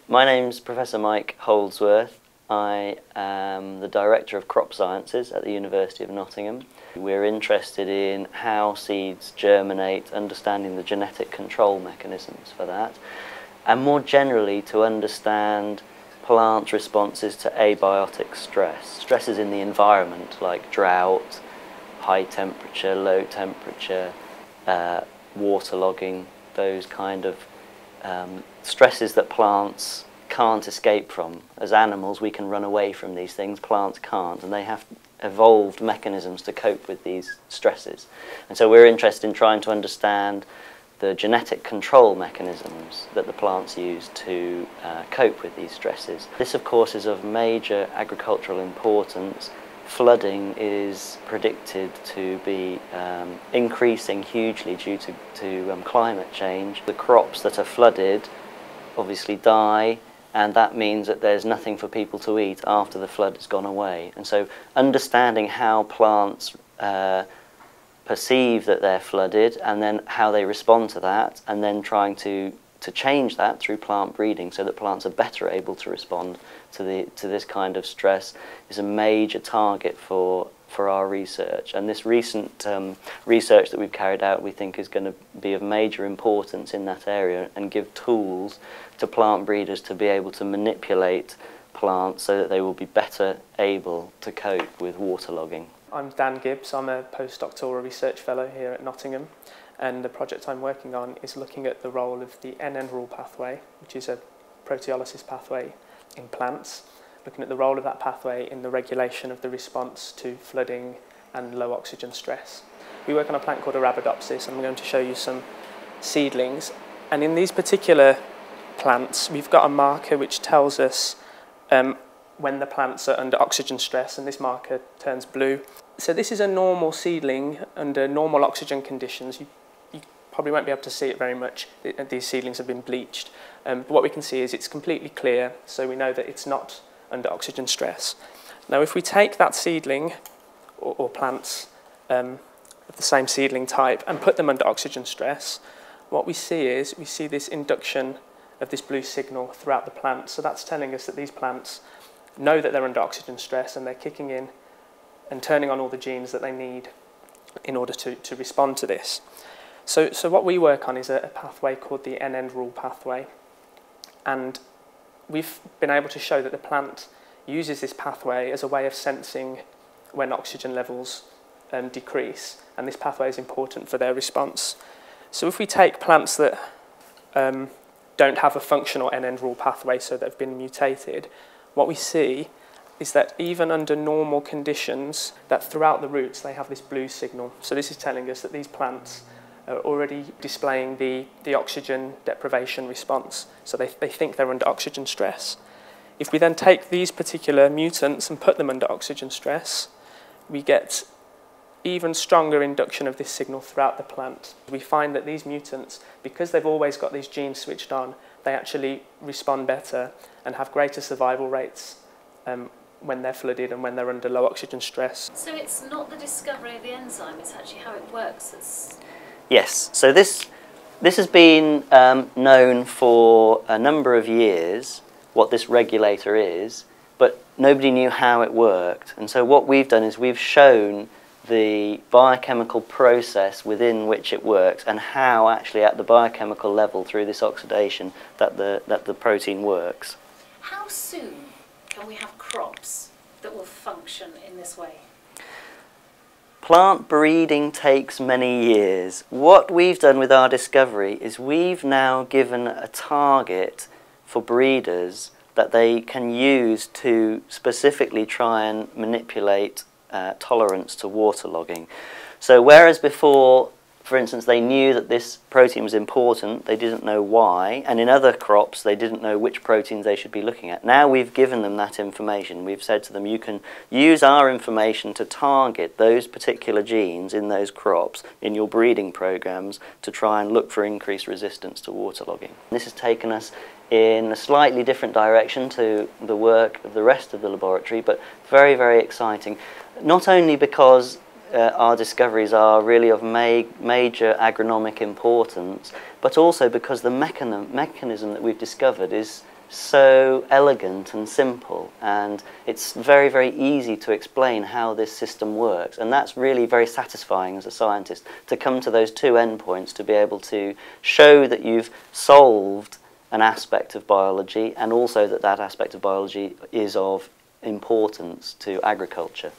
My name's Professor Mike Holdsworth. I am the Director of Crop Sciences at the University of Nottingham. We're interested in how seeds germinate, understanding the genetic control mechanisms for that, and more generally to understand plant responses to abiotic stress. Stresses in the environment like drought, high temperature, low temperature, waterlogging, those kind of stresses that plants can't escape from. As animals, we can run away from these things, plants can't, and they have evolved mechanisms to cope with these stresses. And so we're interested in trying to understand the genetic control mechanisms that the plants use to cope with these stresses. This, of course, is of major agricultural importance. Flooding is predicted to be increasing hugely due to climate change. The crops that are flooded obviously die, and that means that there's nothing for people to eat after the flood has gone away. And so understanding how plants perceive that they're flooded and then how they respond to that, and then trying to change that through plant breeding so that plants are better able to respond to this kind of stress is a major target for our research. And this recent research that we've carried out, we think, is going to be of major importance in that area and give tools to plant breeders to be able to manipulate plants so that they will be better able to cope with waterlogging. I'm Dan Gibbs. I'm a postdoctoral research fellow here at Nottingham, and the project I'm working on is looking at the role of the NN rule pathway, which is a proteolysis pathway in plants, looking at the role of that pathway in the regulation of the response to flooding and low oxygen stress. We work on a plant called Arabidopsis, and I'm going to show you some seedlings. And in these particular plants, we've got a marker which tells us when the plants are under oxygen stress, and this marker turns blue. So this is a normal seedling under normal oxygen conditions. You probably won't be able to see it very much. These seedlings have been bleached. But what we can see is it's completely clear, so we know that it's not under oxygen stress. Now, if we take that seedling or plants of the same seedling type and put them under oxygen stress, what we see is we see this induction of this blue signal throughout the plant. So that's telling us that these plants know that they're under oxygen stress, and they're kicking in and turning on all the genes that they need in order to respond to this. So what we work on is a pathway called the NN rule pathway, and we've been able to show that the plant uses this pathway as a way of sensing when oxygen levels decrease, and this pathway is important for their response. So if we take plants that don't have a functional NN rule pathway, so they've been mutated, what we see is that even under normal conditions, that throughout the roots they have this blue signal. So this is telling us that these plants are already displaying the oxygen deprivation response. So they think they're under oxygen stress. If we then take these particular mutants and put them under oxygen stress, we get even stronger induction of this signal throughout the plant. We find that these mutants, because they've always got these genes switched on, they actually respond better and have greater survival rates when they're flooded and when they're under low oxygen stress. So it's not the discovery of the enzyme, it's actually how it works. Yes, so this has been known for a number of years, what this regulator is, but nobody knew how it worked. And so what we've done is we've shown the biochemical process within which it works, and how actually at the biochemical level through this oxidation that the protein works. How soon can we have crops that will function in this way? Plant breeding takes many years. What we've done with our discovery is we've now given a target for breeders that they can use to specifically try and manipulate tolerance to waterlogging. So whereas before, for instance, they knew that this protein was important, they didn't know why, and in other crops they didn't know which proteins they should be looking at. Now we've given them that information. We've said to them, you can use our information to target those particular genes in those crops in your breeding programs to try and look for increased resistance to waterlogging. This has taken us in a slightly different direction to the work of the rest of the laboratory, but very, very exciting. Not only because our discoveries are really of major agronomic importance, but also because the mechanism that we've discovered is so elegant and simple, and it's very, very easy to explain how this system works, and that's really very satisfying as a scientist, to come to those two endpoints, to be able to show that you've solved an aspect of biology, and also that that aspect of biology is of importance to agriculture.